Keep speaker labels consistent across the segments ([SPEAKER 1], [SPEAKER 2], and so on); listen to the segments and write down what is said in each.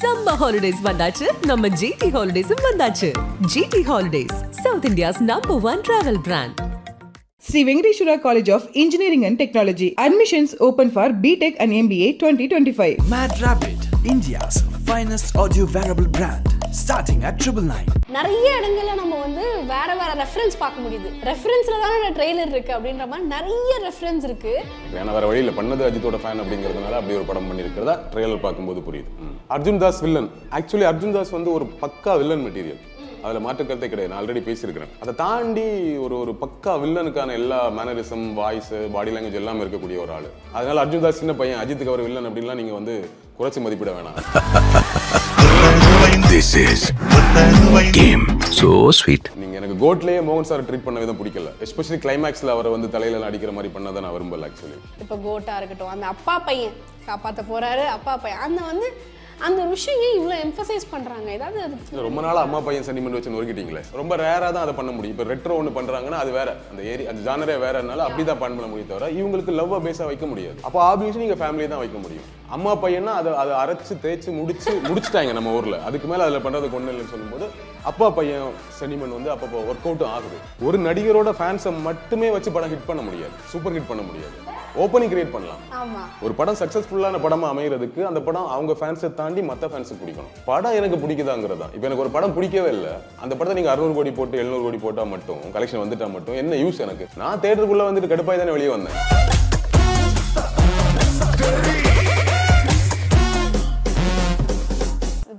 [SPEAKER 1] Summer holidays வந்தாச்சு, நம்ம GT Holidays வந்தாச்சு. GT Holidays, South India's #1 travel brand.
[SPEAKER 2] Sri Venkateshwara College of Engineering and Technology. Admissions open for BTech and MBA 2025.
[SPEAKER 3] Mad Rabbit, India's finest audio wearable brand, starting at 999.
[SPEAKER 4] நிறைய இடங்கள்ல நம்ம வந்து வேற reference பார்க்க முடியுது. ரெஃபரன்ஸ்ல தான் trailer இருக்கு அப்படின்ற மாதிரி நிறைய ரெஃபரன்ஸ் இருக்கு.
[SPEAKER 5] ஏன்னா வேற வழியில பண்ணது அஜித்தோட ஃபேன் அப்படிங்கிறதுனால அப்படி ஒரு படம் பண்ணியிருக்கிறதா ட்ரெய்லர் பார்க்கும்போது புரியுது. அர்ஜுன் தாஸ் வில்லன். ஆக்சுவலி அர்ஜுன் தாஸ் வந்து ஒரு பக்கா வில்லன் மெட்டீரியல். அதில் மாற்றுக்கருத்தே கிடையாது. நான் ஆல்ரெடி பேசியிருக்கிறேன். அதை தாண்டி ஒரு பக்கா வில்லனுக்கான எல்லா மேனரிசம், வாய்ஸ், பாடி லாங்குவேஜ் எல்லாமே இருக்கக்கூடிய ஒரு ஆள். அதனால அர்ஜுன் தாஸ் சின்ன பையன், அஜித்துக்கு அவர் வில்லன் அப்படின்லாம் நீங்க வந்து குறைச்சி மதிப்பிட வேணாம்.
[SPEAKER 3] This is game so sweet.
[SPEAKER 5] நீங்க எனக்கு கோட்லயே மோகன் சார் ட்ரீட் பண்ண விதம் பிடிக்கல. எஸ்பெஷலி கிளைமேக்ஸ்ல அவரை வந்து தலையில அடிக்கிற மாதிரி பண்ணதை நான் விரும்பல. ஆக்சுவலி
[SPEAKER 4] இப்போ கோட்டா இருக்கட்டும், அந்த அப்பா பையன் காப்பாற்ற போறாரு, அப்பா பையன் அந்த விஷயம் ஏன் இவ்வளோ எம்பசைஸ் பண்றாங்க? ஏதாவது அது
[SPEAKER 5] ரொம்ப நாள் அம்மா பையன் சென்டிமெண்ட் வச்சு நொறுக்கிட்டீங்களே. ரொம்ப ரேரா தான் அதை பண்ண முடியும். இப்போ ரெட்ரோ ஒன்று பண்றாங்கன்னா அது வேற, அந்த ஜானரே வேறனால அப்படிதான் பண்ண முடியும். தவிர இவங்களுக்கு லவ் பேஸா வைக்க முடியாது. அப்போ ஆப்வியஸ்லி நீங்க ஃபேமிலி தான் வைக்க முடியும். அம்மா பையனா அதை அரைச்சு தேய்ச்சி முடிச்சுட்டாங்க நம்ம ஊர்ல. அதுக்கு மேல அதுல பண்றது கொண்டு இல்லைன்னு சொல்லும்போது அப்பா பையன் சென்டிமெண்ட் வந்து அப்போ ஒர்க் அவுட்டும் ஆகுது. ஒரு நடிகரோட ஃபேன்ஸை மட்டுமே வச்சு படம் ஹிட் பண்ண முடியாது, சூப்பர் ஹிட் பண்ண முடியாது. ஓப்பனிங் கிரியேட் பண்ணலாம். ஒரு படம் சக்சஸ்ஃபுல்லான படமா அமைகிறதுக்கு அந்த படம் அவங்க ஃபேன்ஸை தாண்டி மற்ற ஃபேன்ஸுக்கு பிடிக்கணும். படம் எனக்கு பிடிக்குதாங்கிறதா. இப்போ எனக்கு ஒரு படம் பிடிக்கவே இல்லை, அந்த படத்தை நீங்க 600 கோடி போட்டு 700 கோடி போட்டா மட்டும், கலெக்ஷன் வந்துட்டா மட்டும் என்ன யூஸ் எனக்கு? நான் தியேட்டருக்குள்ள வந்துட்டு கடுப்பாய் தானே வெளியே வந்தேன்.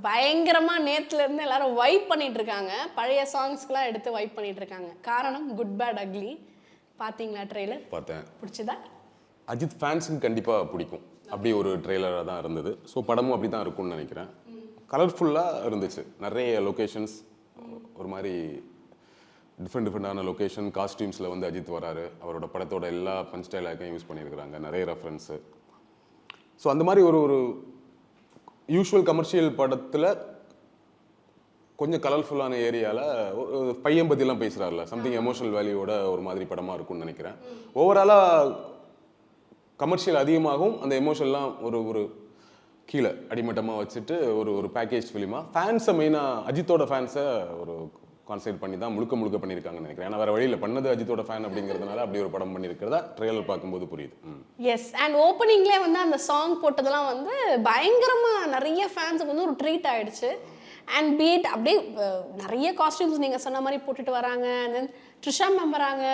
[SPEAKER 4] பயங்கரமா நேத்துல இருந்து எல்லாரும் வைப் பண்ணிட்டு இருக்காங்க. பழைய சாங்ஸ்க்குலாம் எடுத்து வைப் பண்ணிட்டு இருக்காங்க. காரணம் குட் பேட் அக்லி. பாத்தீங்களா ட்ரெய்லர்? பார்த்தேன். பிடிச்சதா?
[SPEAKER 5] அஜித் ஃபேன்ஸுக்கு கண்டிப்பாக பிடிக்கும். அப்படி ஒரு ட்ரெய்லராக தான் இருந்தது. ஸோ படமும் அப்படி தான் இருக்கும்னு நினைக்கிறேன். கலர்ஃபுல்லாக இருந்துச்சு. நிறைய லொக்கேஷன்ஸ், ஒரு மாதிரி டிஃப்ரெண்டான லொக்கேஷன், காஸ்டியூம்ஸில் வந்து அஜித் வராரு. அவரோட படத்தோட எல்லா பஞ்ச் டைலாக்கையும் யூஸ் பண்ணியிருக்கிறாங்க, நிறைய ரெஃபரன்ஸு. ஸோ அந்த மாதிரி ஒரு யூஷுவல் கமர்ஷியல் படத்தில் கொஞ்சம் கலர்ஃபுல்லான ஏரியாவில் பையன் பற்றிலாம் பேசுகிறாருல, சம்திங் எமோஷனல் வேல்யூவோட ஒரு மாதிரி படமாக இருக்கும்னு நினைக்கிறேன். ஓவராலாக கமர்ஷியல் அதிகமாகவும் அந்த எமோஷன்லாம் ஒரு கீழே அடிமட்டமாக வச்சுட்டு ஒரு பேக்கேஜ் ஃபிலிமாக ஃபேன்ஸை மெயினாக அஜித்தோட ஃபேன்ஸை ஒரு கான்சென்ட்ரேட் பண்ணி தான் முழுக்க பண்ணியிருக்காங்கன்னு நினைக்கிறேன். ஏன்னா வேறு வழியில் பண்ணது அஜித்தோட ஃபேன் அப்படிங்கிறதுனால அப்படி ஒரு படம் பண்ணியிருக்கிறதா ட்ரெய்லர் பார்க்கும்போது புரியுது.
[SPEAKER 4] எஸ், அண்ட் ஓப்பனிங்லேயே வந்து அந்த சாங் போட்டதெல்லாம் வந்து பயங்கரமாக நிறைய ஃபேன்ஸுக்கு வந்து ஒரு ட்ரீட் ஆகிடுச்சு. அண்ட் பீட் அப்படியே நிறைய காஸ்டியூம்ஸ் நீங்கள் சொன்ன மாதிரி போட்டுட்டு வராங்க. தென் ட்ரிஷா மேம் வராங்க,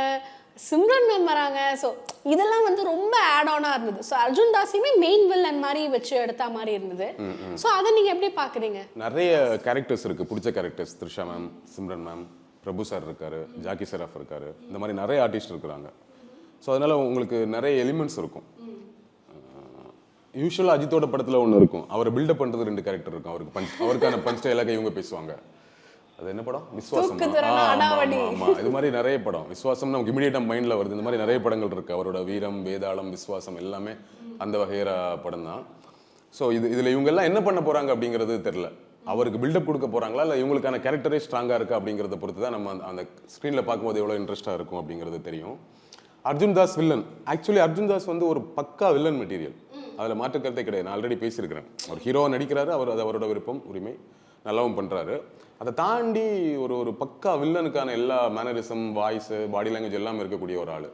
[SPEAKER 4] சிம்ரன் மேம் வராங்க. ஸோ இதெல்லாம் வந்து ரொம்ப ஆட் ஆனாக இருந்தது. ஸோ அர்ஜுன் தாஸையுமே மெயின் வில்லன் மாதிரி வச்சு எடுத்த மாதிரி இருந்தது. ஸோ அதை நீங்கள் எப்படி பார்க்குறீங்க?
[SPEAKER 5] நிறைய கேரக்டர்ஸ் இருக்குது, பிடிச்ச characters. Trisha ma'am, Simran ma'am, Prabhu sir இருக்காரு, ஜாக்கி ஷெராஃப் இருக்காரு, இந்த மாதிரி நிறைய ஆர்டிஸ்ட் இருக்கிறாங்க. ஸோ அதனால உங்களுக்கு நிறைய எலிமெண்ட்ஸ் இருக்கும். யூஸ்வலாக அஜித்தோட படத்தில் ஒன்று இருக்கும், அவரை பில்டப் பண்ணுறது 2 கேரக்டர் இருக்கும். அவருக்கான பஞ்ச் டைலாக இவங்க பேசுவாங்க. அது என்ன படம்? விஸ்வாசம். ஆமா, இது மாதிரி நிறைய படம். விஸ்வாசம் நமக்கு இமிடியேட்டா மைண்ட்ல வருது. இந்த மாதிரி நிறைய படங்கள் இருக்கு. அவரோட வீரம், வேதாளம், விஸ்வாசம் எல்லாமே அந்த வகையற படம் தான். ஸோ இதுல இவங்க எல்லாம் என்ன பண்ண போறாங்க அப்படிங்கிறது தெரியல. அவருக்கு பில்டப் கொடுக்க போறாங்களா இல்லை இவங்களுக்கான கேரக்டரே ஸ்ட்ராங்கா இருக்கா அப்படிங்கிறத பொறுத்து தான் நம்ம அந்த ஸ்க்ரீன்ல பார்க்கும்போது எவ்வளோ இன்ட்ரெஸ்டா இருக்கும் அப்படிங்கிறது தெரியும். அர்ஜுன் தாஸ் வில்லன். ஆக்சுவலி அர்ஜுன் தாஸ் வந்து ஒரு பக்கா வில்லன் மெட்டீரியல். அதில் மாற்றுக்கருத்தே கிடையாது. நான் ஆல்ரெடி பேசியிருக்கிறேன். ஒரு ஹீரோவை நடிக்கிறாரு, அது அவரோட விருப்பம், உரிமை, நல்லாவும் பண்றாரு. அதை தாண்டி ஒரு பக்கா வில்லனுக்கான எல்லா மேனரிசம், வாய்ஸ், பாடி லாங்குவேஜ் எல்லாமே இருக்கக்கூடிய ஒரு ஆள்.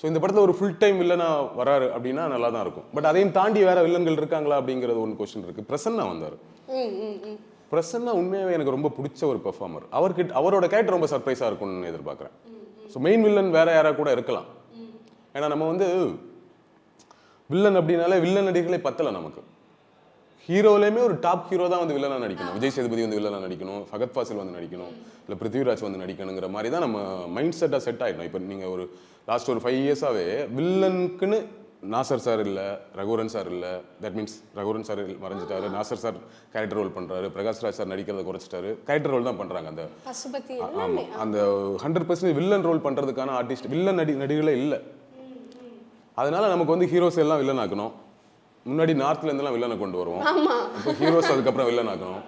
[SPEAKER 5] ஸோ இந்த படத்தில் ஒரு ஃபுல் டைம் வில்லனா வராரு அப்படின்னா நல்லா தான் இருக்கும். பட் அதையும் தாண்டி வேற வில்லன்கள் இருக்காங்களா அப்படிங்கிறது ஒன்று கொஸ்டின் இருக்கு. பிரசன்னா வந்தார். பிரசன்னா உண்மையாகவே எனக்கு ரொம்ப பிடிச்ச ஒரு பெர்ஃபார்மர். அவரோட கேரக்டர் ரொம்ப சர்ப்ரைஸாக இருக்கும்னு எதிர்பார்க்குறேன். ஸோ மெயின் வில்லன் வேற யாராவது கூட இருக்கலாம். ஏன்னா நம்ம வந்து வில்லன் அப்படின்னாலே வில்லன் நடிகர்களே பத்தலை நமக்கு. ஹீரோலையுமே ஒரு டாப் ஹீரோ தான் வந்து வில்லனா நடிக்கணும். விஜய் சேதுபதி வந்து வில்லனா நடிக்கணும், ஃபகத் ஃபாசில் வந்து நடிக்கணும், இல்லை பிருத்திவிராஜ் வந்து நடிக்கணுங்கிற மாதிரி தான் நம்ம மைண்ட் செட் ஆகிடும். இப்போ நீங்கள் ஒரு லாஸ்ட் ஒரு 5 இயர்ஸாகவே வில்லனுக்குன்னு நாசர் சார் இல்லை, ரகுவரன் சார் இல்லை. தட் மீன்ஸ் ரகுவரன் சார் மறைஞ்சிட்டாரு, நாசர் சார் கேரக்டர் ரோல் பண்ணுறாரு, பிரகாஷ்ராஜ் சார் நடிக்கிறத குறைச்சிட்டாரு, கேரக்டர் ரோல் தான் பண்ணுறாங்க. அந்த 100% வில்லன் ரோல் பண்ணுறதுக்கான ஆர்டிஸ்ட் வில்லன் நடிகளே இல்லை. அதனால நமக்கு வந்து ஹீரோஸ் எல்லாம் வில்லன் ஆக்கணும். முன்னாடி நார்த்ல இருந்தெல்லாம் வில்லனை கொண்டு வருவோம். இப்போ ஹீரோஸ் அதுக்கப்புறம் வில்லன் ஆக்கணும்.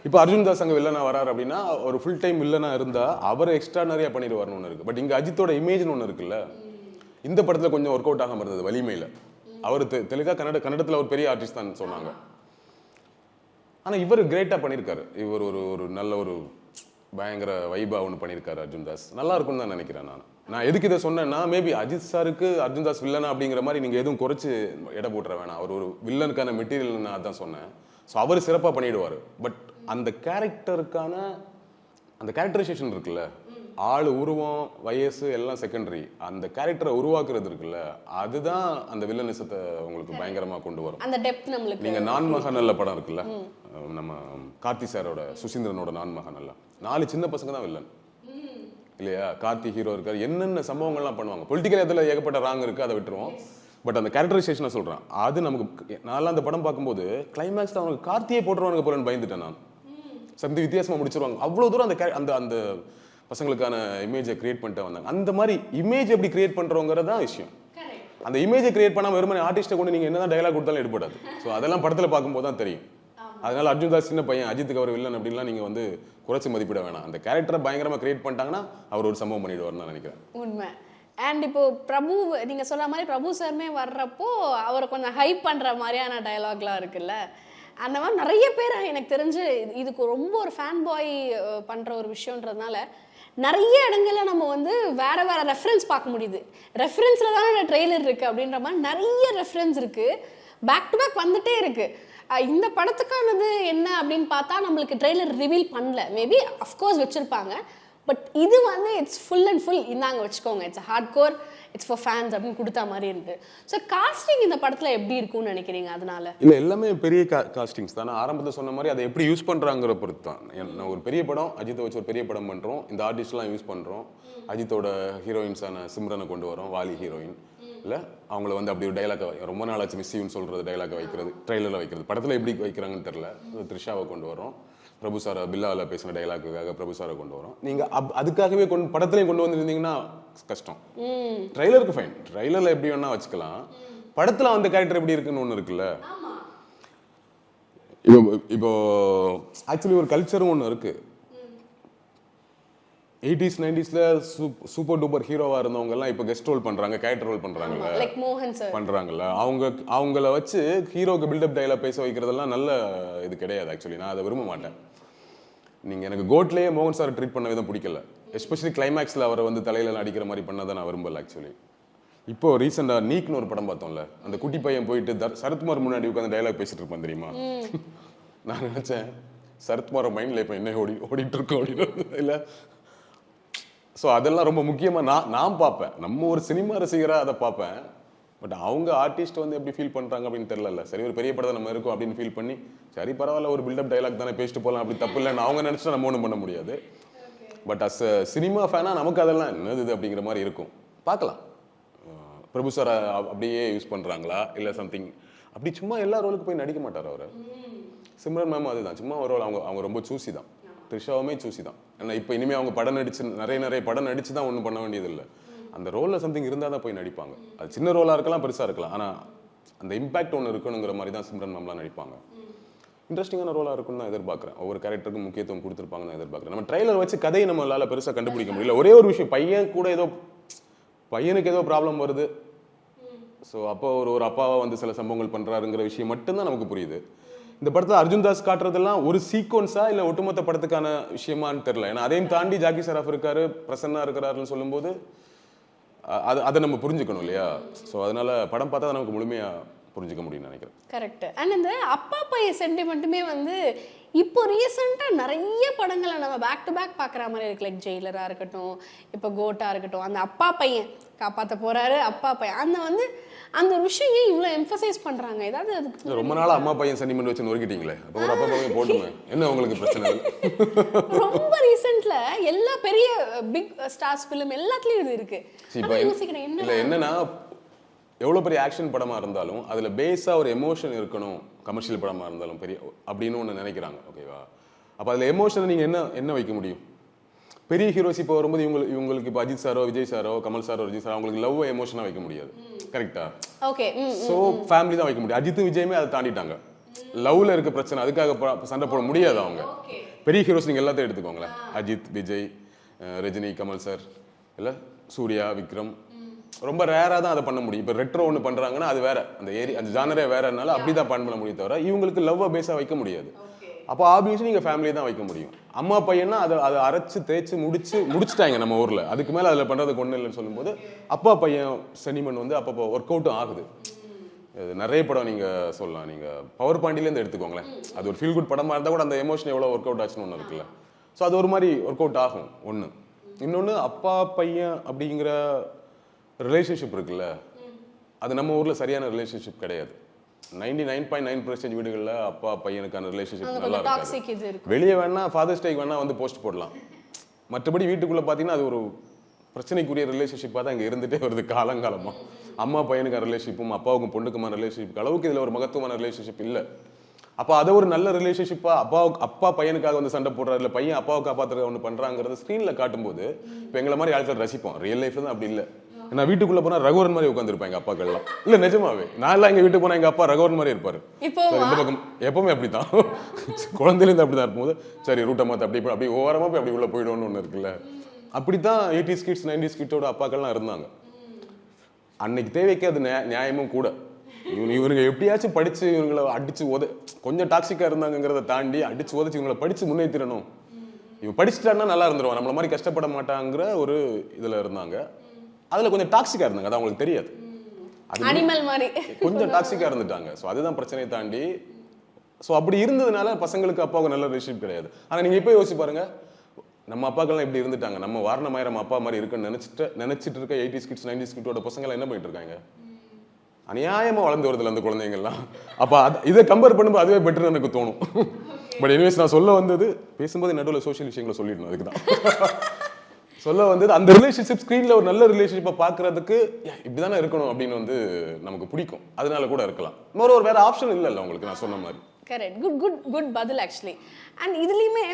[SPEAKER 5] இப்போ அர்ஜுன் தாஸ் அங்கே வில்லனா வராரு அப்படின்னா ஒரு ஃபுல் டைம் வில்லனா இருந்தா அவர் எக்ஸ்ட்ரானரியா பண்ணிட்டு வரணும்னு இருக்கு. பட் இங்க அஜித்தோட இமேஜ்னு ஒன்று இருக்குல்ல, இந்த படத்துல கொஞ்சம் ஒர்க் அவுட் ஆகாம இருந்தது வலிமையில. அவர் தெலுங்கா கன்னடத்தில் ஒரு பெரிய ஆர்டிஸ்ட் தான் சொன்னாங்க. ஆனால் இவர் கிரேட்டாக பண்ணியிருக்காரு. இவர் ஒரு நல்ல ஒரு பயங்கர வைபா ஒன்று பண்ணியிருக்காரு அர்ஜுன் தாஸ். நல்லா இருக்கும்னு தான் நினைக்கிறேன். நான் எதுக்கு இதை சொன்னேன்னா, மேபி அஜித் சாருக்கு அர்ஜுன் தாஸ் வில்லனா அப்படிங்கிற மாதிரி நீங்கள் எதுவும் குறைச்சி எடை போட்டுற வேணாம். அவர் ஒரு வில்லனுக்கான மெட்டீரியல் நான் அதான் சொன்னேன். ஸோ அவர் சிறப்பாக பண்ணிடுவார். பட் அந்த கேரக்டருக்கான அந்த கேரக்டரைசேஷன் இருக்குல்ல, ஆள் உருவம் வயசு எல்லாம் செகண்டரி, அந்த கேரக்டரை உருவாக்குறது இருக்குல்ல, அதுதான் அந்த வில்லனிசத்தை உங்களுக்கு பயங்கரமாக கொண்டு வரும்.
[SPEAKER 4] அந்த டெப்த் நம்மளுக்கு.
[SPEAKER 5] நீங்கள் நான் மகனல்ல படம் இருக்குல்ல, நம்ம கார்த்தி சாரோட சுசீந்திரனோட நான் மகனல்ல, 4 சின்ன பசங்க தான் வில்லன் இல்லையா? கார்த்தி ஹீரோ இருக்காரு, என்னென்ன சம்பவங்கள்லாம் பண்ணுவாங்க. பொலிட்டிக்கல் இதில் ஏகப்பட்ட ராங் இருக்குது, அதை விட்டுருவோம். பட் அந்த கேரக்டரைசேஷனை சொல்கிறேன், அது நமக்கு நான்லாம் அந்த படம் பார்க்கும்போது கிளைமேக்ஸில் அவனுக்கு கார்த்தியே போட்டுருவானுங்க போலன்னு பயந்துட்டேன் நான். சம்தி வித்தியாசமாக முடிச்சிருவாங்க. அவ்வளோ தூரம் அந்த அந்த பசங்களுக்கான இமேஜை கிரியேட் பண்ணிட்டு வந்தாங்க. அந்த மாதிரி இமேஜ் எப்படி கிரியேட் பண்ணுறோங்கிறது தான் விஷயம். அந்த இமேஜை கிரியேட் பண்ணாமல் வெறுமனே ஆர்டிஸ்ட்டை கொண்டு நீங்கள் என்னதான் டைலாக் கொடுத்தாலும் எடுப்படாது. ஸோ அதெல்லாம் படத்தில் பார்க்கும்போது தான் தெரியும். அதனால அர்ஜுன் தாஸ் சின்ன பையன், அஜித்துக்கு அவர் வில்லன் அப்படின்லாம் நீங்கள் வந்து குறைச்சி மதிப்பிட வேணாம். அந்த கேரக்டரை பயங்கரமாக கிரியேட் பண்ணிட்டாங்கன்னா அவர் ஒரு சம்பவம் பண்ணிடுவார்னு நான் நினைக்கிறேன்.
[SPEAKER 4] உண்மை. அண்ட் இப்போ பிரபு, நீங்கள் சொல்கிற மாதிரி பிரபு சாருமே வர்றப்போ அவரை கொஞ்சம் ஹைப் பண்ணுற மாதிரியான டயலாக்லாம் இருக்குல்ல, அந்த மாதிரி நிறைய பேர் எனக்கு தெரிஞ்சு இதுக்கு ரொம்ப ஒரு ஃபேன் பாய் பண்ணுற ஒரு விஷயன்றதுனால நிறைய இடங்களில் நம்ம வந்து வேற வேற ரெஃபரன்ஸ் பார்க்க முடியுது. ரெஃபரன்ஸில் தானே ட்ரெய்லர் இருக்குது அப்படின்ற மாதிரி நிறைய ரெஃபரன்ஸ் இருக்குது, பேக் டு பேக் வந்துட்டே இருக்குது. இந்த படத்துக்கானது என்ன அப்படின்னு பார்த்தா நம்மளுக்கு ட்ரெய்லர் ரிவீல் பண்ணல, மேபி அஃப்கோர்ஸ் வச்சுருப்பாங்க. பட் இது வந்து இட்ஸ் ஃபுல் அண்ட் ஃபுல் இந்தாங்க வச்சுக்கோங்க, it's hard core, it's for fans அப்படின்னு கொடுத்தா மாதிரி இருக்குது. ஸோ காஸ்டிங் இந்த படத்தில் எப்படி இருக்கும்னு நினைக்கிறீங்க? அதனால
[SPEAKER 5] இல்லை, எல்லாமே பெரிய காஸ்டிங்ஸ் தான். ஆரம்பத்தில் சொன்ன மாதிரி அதை எப்படி யூஸ் பண்ணுறாங்கிற பொறுத்து தான். நான் ஒரு பெரிய படம் அஜித்தை வச்சு ஒரு பெரிய படம் பண்ணுறோம், இந்த ஆர்டிஸ்ட்லாம் யூஸ் பண்ணுறோம், அஜித்தோட ஹீரோயின்ஸான சிம்ரனை கொண்டு வரோம், வாலி ஹீரோயின் இல்லை, அவங்கள வந்து அப்படி ஒரு டைலாக் ரொம்ப நாள் ஆச்சு மிஸ் யூன்னு சொல்கிறது, டைலாக்கை வைக்கிறது, ட்ரெய்லரில் வைக்கிறது, படத்தில் எப்படி வைக்கிறாங்கன்னு தெரில. த்ரிஷாவை கொண்டு வரோம், பிரபு சாரை பில்லாவில் பேசின டைலாக்குக்காக பிரபு சாரை கொண்டு வரோம். நீங்கள் அதுக்காகவே படத்துலையும் கொண்டு வந்துருந்தீங்கன்னா கஷ்டம். ட்ரெய்லருக்கு ஃபைன், ட்ரெய்லரில் எப்படி வேணா வச்சுக்கலாம், படத்தில் அந்த கேரக்டர் எப்படி இருக்குன்னு ஒன்று இருக்குல்ல. இப்போ ஆக்சுவலி ஒரு கல்ச்சரும் ஒன்று இருக்குது. 80s 90sல சூப்பர் டூப்பர் ஹீரோவா இருந்தவங்க எல்லாம் இப்போ கெஸ்ட் ரோல் பண்றாங்க, கேரக்டர் ரோல் பண்றாங்கல்ல,
[SPEAKER 4] லைக் மோகன் சார்
[SPEAKER 5] பண்றாங்கல்ல, அவங்கள வச்சு ஹீரோக்கு பில்டப் டைலாக் பேச வைக்கிறதெல்லாம் நல்ல இது கிடையாது. ஆக்சுவலி நான் அதை விரும்ப மாட்டேன். நீங்க எனக்கு கோட்லேயே மோகன் சார் ட்ரீட் பண்ண விதம் பிடிக்கல. எஸ்பெஷலி கிளைமேக்ஸ்ல அவரை வந்து தலையில அடிக்கிற மாதிரி பண்ணதை நான் விரும்பல. ஆக்சுவலி இப்போ ரீசெண்டா நீக்னு ஒரு படம் பார்த்தோம்ல, அந்த குட்டி பையன் போயிட்டு சரத்குமார் முன்னாடி உட்காந்து டைலாக் பேசிட்டு இருப்பான் தெரியுமா? நான் நினைச்சேன் சரத்குமார் மைண்ட்ல இப்போ என்ன ஓடிட்டு இருக்கோம் அப்படின்னு இல்லை. ஸோ அதெல்லாம் ரொம்ப முக்கியமாக நான் பார்ப்பேன். நம்ம ஒரு சினிமா ரசிகராக அதை பார்ப்பேன். பட் அவங்க ஆர்டிஸ்ட் வந்து எப்படி ஃபீல் பண்ணுறாங்க அப்படின்னு தெரியல. சரி, ஒரு பெரிய படத்தை நம்ம இருக்கோம் அப்படின்னு ஃபீல் பண்ணி சரி பரவாயில்ல ஒரு பில்டப் டைலாக் தானே பேசிட்டு போகலாம், அப்படி தப்பு இல்லைன்னு அவங்க நினச்சா நம்ம ஒன்றும் பண்ண முடியாது. பட் அஸ் சினிமா ஃபேனாக நமக்கு அதெல்லாம் என்னது அப்படிங்கிற மாதிரி இருக்கும். பார்க்கலாம் பிரபு சார் அப்படியே யூஸ் பண்ணுறாங்களா இல்லை சம்திங். அப்படி சும்மா எல்லா ரோலுக்கு போய் நடிக்க மாட்டார் அவர். சிம்ரன் மேம் அதுதான், சும்மா ஒரு ரோல் அவங்க ரொம்ப சூசி தான். த்ரிஷாவுமே சூசி தான். ஏன்னா இப்போ இனிமேல் அவங்க படம் நடிச்சு நிறைய படம் நடிச்சு தான் ஒன்றும் பண்ண வேண்டியதில்லை. அந்த ரோலில் சம்திங் இருந்தால் தான் போய் நடிப்பாங்க. அது சின்ன ரோலாக இருக்கலாம், பெருசாக இருக்கலாம், ஆனால் அந்த இம்பாக்ட் ஒன்று இருக்கணுங்கிற மாதிரி தான் சிம்ரன் மேம்லாம் நடிப்பாங்க. இன்ட்ரெஸ்டிங்கான ரோலாக இருக்குன்னு தான் எதிர்பார்க்குறேன். ஒவ்வொரு கேரக்டருக்கும் முக்கியத்துவம் கொடுத்துருப்பாங்க தான் எதிர்பார்க்குறேன். நம்ம ட்ரெய்லர் வச்சு கதையை நம்மளால் பெருசாக கண்டுபிடிக்க முடியல. ஒரே ஒரு விஷயம், பையனுக்கு ஏதோ ப்ராப்ளம் வருது, ஸோ அப்போ ஒரு அப்பாவை வந்து சில சம்பவங்கள் பண்ணுறாருங்கிற விஷயம் மட்டும்தான் நமக்கு புரியுது. இந்த படத்தில் அர்ஜுன் தாஸ் காட்டுறதெல்லாம் ஒரு சீக்வன்ஸா இல்லை ஒட்டுமொத்த படத்துக்கான விஷயமானு தெரியல. ஏன்னா அதையும் தாண்டி ஜாக்கி சராஃப் இருக்காரு, பிரசன்னா இருக்கிறாருன்னு சொல்லும்போது அதை நம்ம புரிஞ்சுக்கணும் இல்லையா? ஸோ அதனால படம் பார்த்தா தான் நமக்கு முழுமையாக புரிஞ்சுக்க முடியும்னு நினைக்கிறேன்.
[SPEAKER 4] கரெக்ட். அண்ட் இந்த அப்பா பையன் சென்டிமெண்ட்டுமே வந்து இப்போ ரீசெண்டாக நிறைய படங்களை நம்ம பேக் டு பேக் பார்க்குற மாதிரி இருக்கு. லைக் ஜெயிலராக இருக்கட்டும், இப்போ கோட்டா இருக்கட்டும், அந்த அப்பா பையன் காப்பாற்ற போறாரு, அப்பா பையன் அந்த ஒரு விஷயம் ஏன் இவ்வளோ எம்பசைஸ் பண்ணுறாங்க? ஏதாவது
[SPEAKER 5] ரொம்ப நாள் அம்மா பையன் சென்டிமெண்ட் வச்சு நொறுக்கிட்டீங்களே, அப்போ ஒரு அப்பா பையன் போட்டுமே என்ன உங்களுக்கு பிரச்சனை?
[SPEAKER 4] ரொம்ப ரீசெண்ட்ல எல்லா பெரிய பிக் ஸ்டார்ஸ் ஃபிலிம் எல்லாத்துலயும் இது இருக்கு.
[SPEAKER 5] இல்லை என்னன்னா எவ்வளோ பெரிய ஆக்ஷன் படமாக இருந்தாலும் அதில் பேஸாக ஒரு எமோஷன் இருக்கணும். கமர்ஷியல் படமாக இருந்தாலும் பெரிய அப்படின்னு ஒன்று நினைக்கிறாங்க. ஓகேவா? அப்போ அதில் எமோஷனை நீங்கள் என்ன வைக்க முடியும்? பெரிய ஹீரோஸ் இப்போ வரும்போது இவங்களுக்கு இப்போ அஜித் சாரோ விஜய் சாரோ கமல் சாரோ விஜய் சாரோ அவங்களுக்கு லவ் எமோஷனாக வைக்க முடியாது. கரெக்டா?
[SPEAKER 4] ஓகே.
[SPEAKER 5] ஸோ ஃபேமிலி தான் வைக்க முடியும். அஜித் விஜயுமே அதை தாண்டிட்டாங்க. லவ்ல இருக்க பிரச்சனை, அதுக்காக சண்டை போட முடியாது அவங்க. பெரிய ஹீரோஸ் நீங்கள் எல்லாத்தையும் எடுத்துக்கோங்களேன், அஜித் விஜய் ரஜினி கமல் சார் இல்லை சூர்யா விக்ரம், ரொம்ப ரேராக தான் அதை பண்ண முடியும். இப்போ ரெட்ரோ ஒன்று பண்ணுறாங்கன்னா அது வேற, அந்த ஜானரே வேறனால அப்படி தான் பண்ண முடியும். தவிர இவங்களுக்கு லவ்வை பேஸாக வைக்க முடியாது. அப்போ ஆப்வியஸ்லி நீங்க ஃபேமிலி தான் வைக்க முடியும். அம்மா பையனா அதை அரைச்சு தேய்ச்சி முடிச்சுட்டாங்க நம்ம ஊர்ல. அதுக்கு மேல அதுல பண்றதுக்கு ஒண்ணு இல்லைன்னு சொல்லும்போது அப்பா பையன் சென்டிமெண்ட் வந்து அப்பப்போ ஒர்க் அவுட்டும் ஆகுது. நிறைய படம் நீங்க சொல்லலாம். நீங்க பவர் பாண்டியிலேருந்து எடுத்துக்கோங்களேன். அது ஒரு ஃபீல் குட் படமா இருந்தா கூட அந்த எமோஷன் எவ்வளவு ஒர்க் அவுட் ஆச்சுன்னு ஒன்று இருக்குல்ல. ஸோ அது ஒரு மாதிரி ஒர்க் அவுட் ஆகும். ஒன்று. இன்னொன்று அப்பா பையன் அப்படிங்கிற ரிலேஷன்ஷிப் இருக்குல்ல, அது நம்ம ஊர்ல சரியான ரிலேஷன்ஷிப் கிடையாது. 99.9% வீடுகளில் அப்பா பையனுக்கான ரிலேஷன்ஷிப் நல்லா இருக்காது. வெளியே வேணா ஃபாதர்ஸ் டேக்கு வேணா வந்து போஸ்ட் போடலாம். மற்றபடி வீட்டுக்குள்ள பார்த்தீங்கன்னா அது ஒரு பிரச்சனைக்குரிய ரிலேஷன்ஷிப்பாக தான் இங்கே இருந்துகிட்டே வருது காலங்காலமா. அம்மா பையனுக்கான ரிலேஷன்ஷிப்பும் அப்பாவுக்கும் பொண்ணுக்குமான ரிலேஷன்ஷிப் அளவுக்கு இதில் ஒரு மகத்துவமான ரிலேஷன்ஷிப் இல்லை. அப்போ அதை ஒரு நல்ல ரிலேஷன்ஷிப்பாக அப்பா பையனுக்காக வந்து சண்டை போடுறாரு, இல்லை பையன் அப்பாவை காப்பாற்றுறதுக்கு ஒன்று பண்ணுறாங்கிறது ஸ்க்ரீனில் காட்டும்போது இப்போ எங்களை மாதிரி ஆட்கள் ரசிப்போம். ரியல் லைஃப்ல தான் அப்படி இல்லை. நான் வீட்டுக்குள்ள போனா ரகுவரன் மாதிரி உட்காந்துருப்பேன் எங்க அப்பாக்கள்லாம். இல்ல நிஜமாவே நான் எல்லாம் எங்க வீட்டுக்கு போனா எங்க அப்பா ரகுவரன் மாதிரி இருப்பாரு. இந்த பக்கம் எப்பவுமே அப்படித்தான், குழந்தையில இருந்து அப்படிதான் இருக்கும்போது சரி ரூட்டை மாத்த அப்படி ஓரமா போய் அப்படி உள்ள போயிடும்னு ஒண்ணு இருக்குல்ல. அப்படித்தான் 80s கிட்ஸ் 90s கிட்ஸோட அப்பாக்கள்லாம் இருந்தாங்க. அன்னைக்கு தேவைக்கு அது நியாயமும் கூட. இவனுங்க எப்படியாச்சும் படிச்சு இவங்களை அடிச்சு கொஞ்சம் டாக்ஸிக்கா இருந்தாங்கிறத தாண்டி அடிச்சு உதச்சு இவங்களை படிச்சு முன்னேற்றிடணும். இவன் படிச்சுட்டான்னா நல்லா இருந்துருவான், நம்மள மாதிரி கஷ்டப்பட மாட்டாங்கிற ஒரு இதுல இருந்தாங்க. அதுல கொஞ்சம் டாக்ஸிக்கா இருந்தாங்க, அது அவங்களுக்கு தெரியாது.
[SPEAKER 4] அனிமல் மாதிரி
[SPEAKER 5] கொஞ்சம் டாக்ஸிக்கா இருந்துட்டாங்க. ஸோ அதுதான் பிரச்சனையை தாண்டி. ஸோ அப்படி இருந்ததுனால பசங்களுக்கு அப்பாவுக்கு நல்ல ரிலேஷன்ஷிப் கிடையாது. ஆனா நீங்க இப்போ யோசிச்சு பாருங்க, நம்ம அப்பாக்கள்லாம் எப்படி இருந்துட்டாங்க. நம்ம வாரணமாயிரம் அப்பா மாதிரி இருக்குன்னு நினைச்சிட்டு இருக்க 80s கிட்ஸ் 90s கிட்டோட பசங்க என்ன பண்ணிட்டு இருக்காங்க? அநியாயமா வளர்ந்து வருதுல அந்த குழந்தைங்கள்லாம். அப்ப இதை கம்பேர் பண்ணும்போது அதுவே பெட்டர்னு எனக்கு தோணும். பட் எனிவேஸ் நான் சொல்ல வந்தது, பேசும்போது நடுவில் சோஷியல் விஷயங்களை சொல்லிடணும். அதுக்குதான் சொல்ல வந்தது, அந்த ரிலேஷன்ஷிப் ஸ்கிரீன்ல ஒரு நல்ல ரிலேஷன்ஷிப்பை பார்க்கறதுக்கு இப்படிதானே இருக்கணும் அப்படின்னு வந்து நமக்கு பிடிக்கும். அதனால கூட இருக்கலாம். இன்னொரு வேற ஆப்ஷன் இல்லைல்ல உங்களுக்கு, நான் சொன்ன மாதிரி.
[SPEAKER 4] கரெக்ட். குட் பதில் ஆக்சுவலி. அண்ட் இதுலயுமே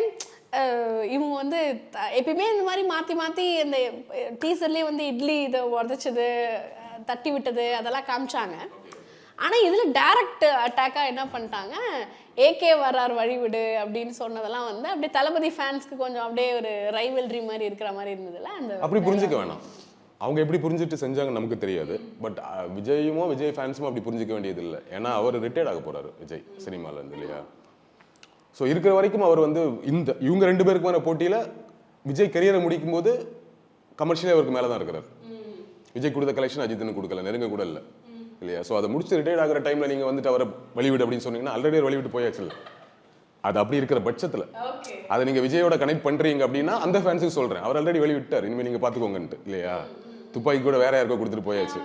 [SPEAKER 4] இவங்க வந்து எப்பயுமே இந்த மாதிரி மாத்தி இந்த டீசர்லயே வந்து இட்லி இதை உடச்சது தட்டி விட்டது அதெல்லாம் காமிச்சாங்க. ஆனா இதுல டைரக்ட் அட்டாக்கா என்ன பண்ணிட்டாங்க, ஏகே வர்றார் வழிவிடு அப்படின்னு சொன்னதெல்லாம் வந்து அப்படியே தளபதி ஃபேன்ஸ்க்கு கொஞ்சம் அப்படியே ஒரு ரைவல்ரி மாதிரி இருக்கிற மாதிரி இருந்ததுல. அந்த
[SPEAKER 5] அப்படி புரிஞ்சுக்க வேணாம். அவங்க எப்படி புரிஞ்சுட்டு செஞ்சாங்க நமக்கு தெரியாது. பட் விஜய் ஃபேன்ஸும் அப்படி புரிஞ்சுக்க வேண்டியது இல்லை. ஏன்னா அவர் ரிட்டையர்ட் ஆக போறாரு விஜய் சினிமால இருந்து இல்லையா. ஸோ இருக்கிற வரைக்கும் அவர் வந்து இவங்க ரெண்டு பேருக்குமான போட்டியில விஜய் கரியரை முடிக்கும் போது கமர்ஷியலே அவருக்கு மேலே தான் இருக்கிறார். விஜய் கொடுத்த கலெக்ஷன் அஜித்னு கொடுக்கல, நெருங்க கூட இல்லை இல்லையா. ஸோ அதை முடிச்சு ரிட்டையர்ட் ஆகிற டைம்ல நீங்க வந்துட்டு அவரை வழிவிடு அப்படின்னு சொன்னீங்கன்னா ஆல்ரெடி வழிவிட்டு போயாச்சு. அது அப்படி இருக்கிற பட்சத்தில் அதை நீங்க விஜயோட கனெக்ட் பண்றீங்க அப்படின்னா அந்த ஃபேன்ஸுக்கு சொல்றேன், அவர் ஆல்ரெடி வழிவிட்டார், இனிமேல் நீங்க பாத்துக்கோங்கன்ட்டு இல்லையா. துப்பாக்கி கூட வேற யாருக்கோ கொடுத்துட்டு போயாச்சு.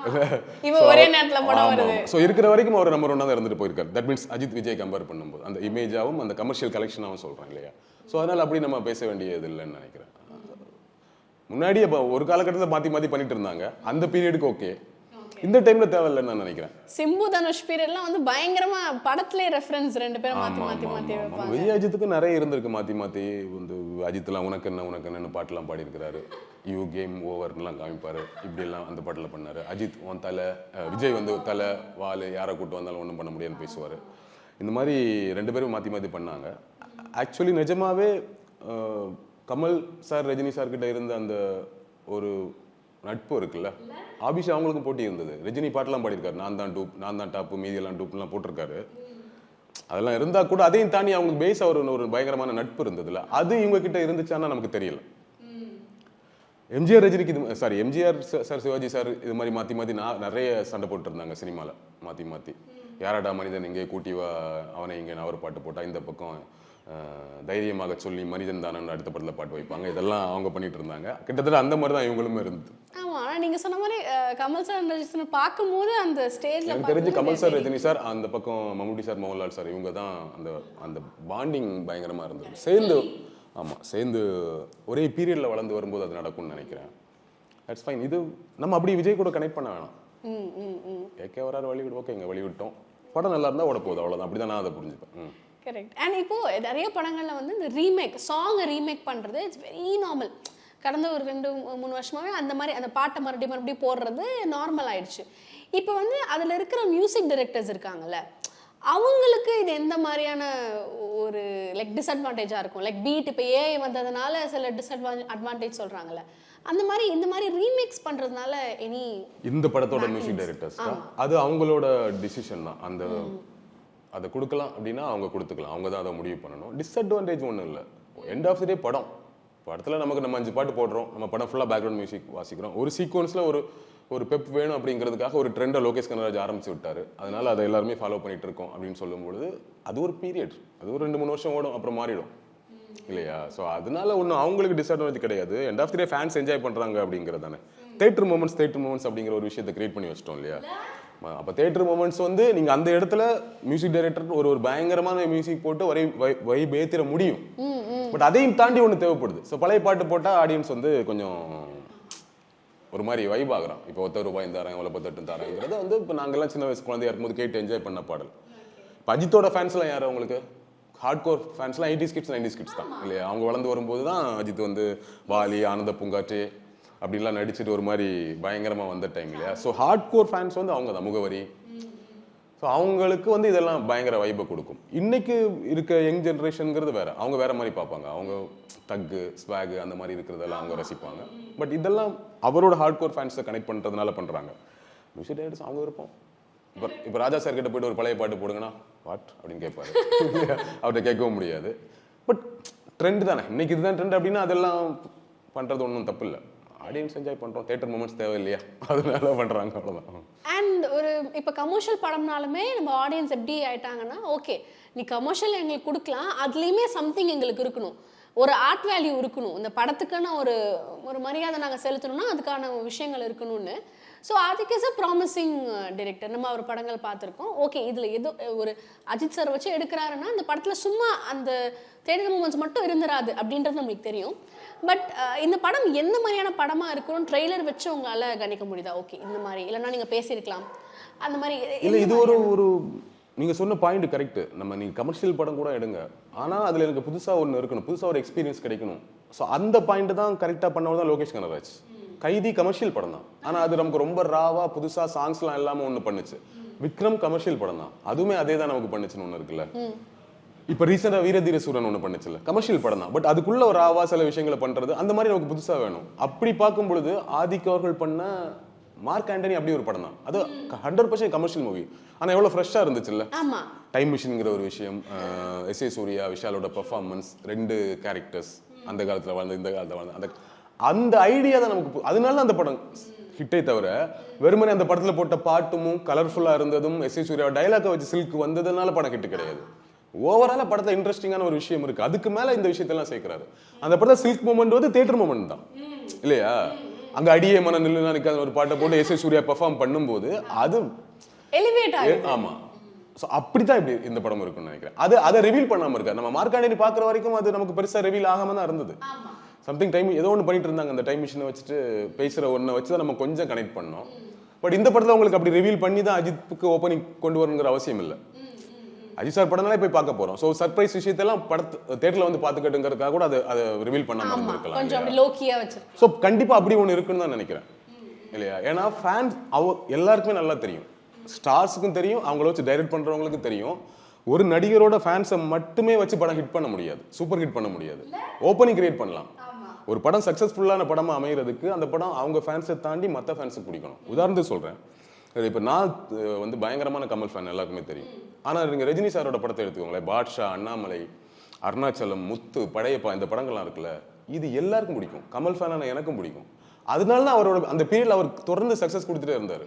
[SPEAKER 5] ஸோ இருக்கிற வரைக்கும் அவர் நம்பர் ஒன்னா தான் இருந்துட்டு போயிருக்காரு. That means Ajith Vijay compare பண்ணும்போது அந்த இமேஜாவும் அந்த கமர்ஷியல் கலெக்ஷனாகவும் சொல்றேன் இல்லையா. ஸோ அதனால அப்படி நம்ம பேச வேண்டியது இல்லைன்னு நினைக்கிறேன். முன்னாடி ஒரு காலகட்டத்தில் மாத்தி பண்ணிட்டு இருந்தாங்க, அந்த பீரியடுக்கு ஓகே. இந்த டைம்ல தேவையில்லைன்னு நான் நினைக்கிறேன்.
[SPEAKER 4] சிம்பு தனுஷ் பீரியட்லாம் வந்து பயங்கரமா படத்திலே ரெஃபரன்ஸ் ரெண்டு பேரும் மாத்தி வைப்பாங்க.
[SPEAKER 5] விஜய் அஜித்துக்கு நிறைய இருந்திருக்கு மாத்தி வந்து அஜித்லாம் உனக்கு என்ன பாட்டுலாம் பாடி இருக்கிறாரு. யூ கேம் ஓவர்லாம் காமிப்பாரு, இப்படி எல்லாம் அந்த பாட்டில் பண்ணாரு. அஜித் உன் தலை, விஜய் வந்து தலை வால் யாரை கூட்டு வந்தாலும் ஒன்றும் பண்ண முடியாதுன்னு பேசுவார். இந்த மாதிரி ரெண்டு பேரும் மாற்றி பண்ணாங்க. ஆக்சுவலி நிஜமாவே கமல் சார் ரஜினி சார் கிட்ட இருந்த அந்த ஒரு நட்பு இருக்குல்ல, ஆபிஷா அவங்களுக்கும் போட்டி இருந்தது. ரஜினி பாட்டெல்லாம் பாடியிருக்காரு, நான் தான் டாப்பு மீதியெல்லாம் டூப்லாம் போட்டிருக்காரு. அதெல்லாம் இருந்தா கூட அதையும் தாண்டி அவங்களுக்கு பேஸ் ஒரு பயங்கரமான நட்பு இருந்ததுல, அது இவங்க கிட்ட இருந்துச்சான்னா நமக்கு தெரியல. எம்ஜிஆர் ரஜினிக்கு எம்ஜிஆர் சார் சிவாஜி சார் இது மாதிரி மாற்றி நான் நிறைய சண்டை போட்டு இருந்தாங்க சினிமாவில். மாற்றி யாராடா மனிதன் இங்கே கூட்டிவா அவனை இங்கே அவர் பாட்டு போட்டா, இந்த பக்கம் தைரியமாக சொல்லி மனிதன் தானன்னு அடுத்த படத்தில் பாட்டு வைப்பாங்க. இதெல்லாம் அவங்க பண்ணிட்டு இருந்தாங்க. கிட்டத்தட்ட அந்த மாதிரி தான் இவங்களுமே இருந்தது.
[SPEAKER 4] ஆமா, ஆனா நீங்க சொன்ன மாதிரி கமல் சார் ரஜினி பார்க்கும்போது அந்த ஸ்டேஜ்ல
[SPEAKER 5] எனக்கு தெரிஞ்சு கமல் சார் ரஜினி சார், அந்த பக்கம் மம்முட்டி சார் மோகன்லால் சார், இவங்க தான் அந்த பாண்டிங் பயங்கரமா இருந்தது. சேர்ந்து ஒரே பீரியட்ல வளர்ந்து வரும்போது அது நடக்கும்னு நினைக்கிறேன். That's fine. இது நம்ம அப்படி விஜய் கூட கனெக்ட் பண்ண வேணாம். ஏகே வராரு வழிவிடு, ஓகேங்க வழிவிட்டோம், படம் நல்லா இருந்தா ஓட போகுது, அவ்வளவுதான். அப்படிதான் நான் அதை புரிஞ்சுப்பேன்.
[SPEAKER 4] கரெக்ட். அண்ட் இப்போ நிறைய படங்கள்ல வந்து இந்த சாங்கை ரீமேக் பண்றது இட்ஸ் வெரி நார்மல். கடந்த ஒரு 2-3 வருஷமாவே அந்த மாதிரி அந்த பாட்டை மறுபடியும் போடுறது நார்மல் ஆயிடுச்சு. இப்போ வந்து அதுல இருக்கிற மியூசிக் டைரக்டர்ஸ் இருக்காங்கல்ல, அவங்களுக்கு இது எந்த மாதிரியான ஒரு டிஸ்அட்வான்டேஜா இருக்கும்? பீட் இப்போ ஏஐ வந்ததுனால சில டிஸ்அட்வான்டேஜ் சொல்றாங்கல்ல, அந்த மாதிரி இந்த மாதிரி ரீமேக்ஸ் பண்றதுனால இந்த
[SPEAKER 5] படத்தோட மியூசிக் டைரக்டர்ஸ் அது அவங்களோட டிசிஷன் தான். அதை கொடுக்கலாம் அப்படின்னா அவங்க கொடுத்துக்கலாம், அவங்க தான் அதை முடிவு பண்ணணும். டிஸ்அட்வான்டேஜ் ஒன்றும் இல்லை. எண்ட் ஆஃப் தி டே படத்தில் நம்ம 5 பாட்டு போடுறோம், நம்ம படம் ஃபுல்லாக பேக்ரவுண்ட் மியூசிக் வாசிக்கிறோம். ஒரு சீக்வன்ஸில் ஒரு பெப் வேணும் அப்படிங்கிறதுக்காக ஒரு ட்ரெண்டை லோகேஷ் கனகராஜ் ஆரம்பிச்சு விட்டாரு. அதனால அதை எல்லாருமே ஃபாலோ பண்ணிட்டு இருக்கோம் அப்படின்னு சொல்லும்பொழுது அது ஒரு பீரியட், அது ஒரு 2-3 வருஷம் ஓடும், அப்புறம் மாறிடும் இல்லையா? ஸோ அதனால ஒன்றும் அவங்களுக்கு டிஸ்அட்வான்டேஜ் கிடையாது. End of the day fans enjoy பண்ணுறாங்க அப்படிங்கிறது தானே. தேட்டர் மூமெண்ட்ஸ் அப்படிங்கிற ஒரு விஷயத்தை கிரியேட் பண்ணி வச்சிட்டோம் இல்லையா? அப்போ தேட்டர் மூமெண்ட்ஸ் வந்து நீங்கள் அந்த இடத்துல மியூசிக் டைரக்டர் ஒரு பயங்கரமான மியூசிக் போட்டு வைப் ஏற்றிட முடியும். பட் அதையும் தாண்டி ஒன்று தேவைப்படுது. ஸோ பழைய பாட்டு போட்டால் ஆடியன்ஸ் வந்து கொஞ்சம் ஒரு மாதிரி வைப் ஆகுறான். இப்போ ₹10 தராங்க, எவ்வளோ 10 தராங்கிறது வந்து இப்போ நாங்கள்லாம் சின்ன வயசு குழந்தையா இருக்கும்போது கேட்டு என்ஜாய் பண்ண பாடல். இப்போ அஜித்தோட ஃபேன்ஸ்லாம் யார் உங்களுக்கு? ஹார்ட் கோர் ஃபேன்ஸ்லாம் 80s கிட்ஸ் 90s கிட்ஸ் தான் இல்லையா? அவங்க வளர்ந்து வரும்போது தான் அஜித் வந்து வாலி, ஆனந்த பூங்காற்றே அப்படின்லாம் நடிச்சுட்டு ஒரு மாதிரி பயங்கரமாக வந்த டைம் இல்லையா? ஸோ ஹார்ட் கோர் ஃபேன்ஸ் வந்து அவங்க தான் முகவரி. ஸோ அவங்களுக்கு வந்து இதெல்லாம் பயங்கர வைப்பை கொடுக்கும். இன்னைக்கு இருக்க யங் ஜென்ரேஷனுங்கிறது வேற, அவங்க வேற மாதிரி பார்ப்பாங்க. அவங்க தக்கு ஸ்வாகு அந்த மாதிரி இருக்கிறதெல்லாம் அவங்க ரசிப்பாங்க. பட் இதெல்லாம் அவரோட ஹார்ட் கோர் ஃபேன்ஸை கனெக்ட் பண்ணுறதுனால பண்ணுறாங்க. மியூசிக் டைரக்டர்ஸ் அவங்க விருப்பம். இப்போ ராஜா சார் கிட்ட போயிட்டு ஒரு பழைய பாட்டு போடுங்கன்னா வாட் அப்படின்னு கேட்பாரு, அவர்கிட்ட கேட்கவும் முடியாது. பட் ட்ரெண்ட் தானே, இன்னைக்கு இதுதான் ட்ரெண்ட் அப்படின்னா அதெல்லாம் பண்ணுறது ஒன்றும் தப்பு இல்லை. ஆடியன்ஸ் என்ஜாய் பண்ணுறோம், தியேட்டர் மூமெண்ட்ஸ் தேவை இல்லையா, அதனால பண்ணுறாங்க, அவ்வளோதான்.
[SPEAKER 4] அண்ட் ஒரு இப்போ கமர்ஷியல் படம்னாலுமே நம்ம ஆடியன்ஸ் எப்படி ஆயிட்டாங்கன்னா, ஓகே நீ கமர்ஷியல் எங்களுக்கு கொடுக்கலாம், அதுலேயுமே சம்திங் எங்களுக்கு இருக்கணும், ஒரு ஆர்ட் வேல்யூ இருக்கணும், இந்த படத்துக்கான ஒரு மரியாதை நாங்கள் செலுத்தணும்னா அதுக்கான விஷயங்கள் இருக்கணும்னு. ஸோ அதுக்கு இஸ் அ ப்ராமிசிங் டிரெக்டர். நம்ம அவர் படங்கள் பார்த்துருக்கோம். ஓகே இதில் ஏதோ ஒரு அஜித் சார் வச்சு எடுக்கிறாருன்னா அந்த படத்தில் சும்மா அந்த தேட்டர் மூமெண்ட்ஸ் மட்டும் இருந்துராது அப்படின்றது நம்மளுக்கு தெரியும். பட் இந்த படம் எந்த மாதிரியான படமாக இருக்கணும் ட்ரெய்லர் வச்சு உங்களால் கணிக்க முடியுதா? ஓகே இந்த மாதிரி, இல்லைன்னா நீங்கள் பேசியிருக்கலாம் அந்த மாதிரி.
[SPEAKER 5] இல்லை இது ஒரு நீங்கள் சொன்ன பாயிண்ட் கரெக்டு. நீங்கள் கமர்ஷியல் படம் கூட எடுங்க, ஆனால் அதில் எனக்கு புதுசாக ஒன்று இருக்கணும், புதுசாக ஒரு எக்ஸ்பீரியன்ஸ் கிடைக்கணும். ஸோ அந்த பாயிண்ட் தான் கரெக்டாக பண்ணவர் தான் லோகேஷ் கனகராஜ். கைதி கமர்ஷியல் படம் தான், ஆனால் அது நமக்கு ரொம்ப ராவாக புதுசாக சாங்ஸ்லாம் இல்லாமல் ஒன்று பண்ணுச்சு. விக்ரம் கமர்ஷியல் படம் தான், அதுவுமே அதே தான் நமக்கு பண்ணுச்சுன்னு ஒன்று இருக்குல்ல. இப்போ ரீசெண்டாக வீரதீர சூரன் ஒன்று பண்ணுச்சுல்ல, கமர்ஷியல் படம் தான், பட் அதுக்குள்ள ஒரு ராவா சில விஷயங்களை பண்ணுறது அந்த மாதிரி நமக்கு புதுசாக வேணும். அப்படி பார்க்கும் பொழுது ஆதிக் அவர்கள் பண்ண மார்க் ஆண்டனி அப்படி ஒரு படம் தான், அது 100% கமர்ஷியல் மூவி, ஆனால் எவ்வளோ ஃப்ரெஷ்ஷாக இருந்துச்சுல்ல. டைம் மிஷின்ங்கிற ஒரு விஷயம், எஸ்.ஏ. சூர்யா விஷாலோட பெர்ஃபார்மன்ஸ், 2 கேரக்டர்ஸ், அந்த காலத்தில் வாழ்ந்த இந்த காலத்தில் வாழ்ந்த அந்த ஐடியா தான் நமக்கு, அதனால அந்த படம் ஹிட்டே தவிர வெறுமனே அந்த படத்தில் போட்ட பாட்டும் கலர்ஃபுல்லாக இருந்ததும் எஸ்.ஏ. சூர்யா டைலாக்கை வச்சு சில்க் வந்ததுனால படம் ஹிட் கிடையாது. ஓவராலாக படத்தில் இன்ட்ரெஸ்டிங்கான ஒரு விஷயம் இருக்கு, அதுக்கு மேலே இந்த விஷயத்தெல்லாம் சேர்க்கிறாரு. அந்த படத்தில் சில்க் மூமெண்ட் வந்து தியேட்டர் மூமெண்ட் தான் இல்லையா? அங்கே அடியே மன நில்லுனா நிற்காத ஒரு பாட்டை போட்டு எஸ்.ஏ. சூர்யா பெர்ஃபார்ம் பண்ணும்போது அது எலிவேட் ஆகும். ஆமாம், ஸோ அப்படித்தான் இப்படி இந்த படம் இருக்குன்னு நினைக்கிறேன். அதை ரிவீல் பண்ணாமல் இருக்காரு. நம்ம மார்க் ஆண்டனி பார்க்குற வரைக்கும் அது நமக்கு பெருசாக ரிவீல் ஆகாம தான் இருந்தது. சம்திங் டைம் ஏதோ ஒன்று பண்ணிட்டு இருந்தாங்க, அந்த டைம் மிஷினை வச்சுட்டு பேசுகிற ஒன்றை வச்சு தான் நம்ம கொஞ்சம் கனெக்ட் பண்ணோம். பட் இந்த படத்தில் உங்களுக்கு அப்படி ரிவீல் பண்ணி தான் அஜித்துக்கு ஓப்பனிங் கொண்டு வரணுங்கிற அவசியம் இல்லை. அஜித் சார் படம்னாலே போய் பார்க்க போகிறோம். ஸோ சர்ப்ரைஸ் விஷயத்தெல்லாம் தேட்டரில் வந்து பார்த்துக்கிட்டுங்கிறதுக்காக கூட அதை ரிவீல் பண்ணாமல் இருக்கலாம். ஸோ கண்டிப்பாக அப்படி ஒன்று இருக்குன்னு தான் நினைக்கிறேன் இல்லையா? ஏன்னா ஃபேன்ஸ் எல்லாருக்குமே நல்லா தெரியும், ஸ்டார்ஸுக்கும் தெரியும், அவங்கள வச்சு டைரக்ட் பண்ணுறவங்களுக்கும் தெரியும். ஒரு நடிகரோட ஃபேன்ஸை மட்டுமே வச்சு படம் ஹிட் பண்ண முடியாது, சூப்பர் ஹிட் பண்ண முடியாது. ஓப்பனிங் கிரியேட் பண்ணலாம். ஒரு படம் சக்ஸஸ்ஃபுல்லான படமாக அமைகிறதுக்கு அந்த படம் அவங்க ஃபேன்ஸை தாண்டி மற்ற ஃபேன்ஸுக்கு பிடிக்கணும். உதாரணத்துக்கு சொல்கிறேன், இப்போ நான் வந்து பயங்கரமான கமல் ஃபேன், எல்லாருக்குமே தெரியும். ஆனால் நீங்கள் ரஜினி சாரோட படத்தை எடுத்துக்கோங்களேன், பாட்ஷா, அண்ணாமலை, அருணாச்சலம், முத்து, படையப்பா, இந்த படங்கள்லாம் இருக்குல்ல, இது எல்லாருக்கும் பிடிக்கும். கமல் ஃபேனான எனக்கும் பிடிக்கும். அதனால தான் அவரோட அந்த பீரியட்ல அவர் தொடர்ந்து சக்ஸஸ் கொடுத்துட்டே இருந்தார்.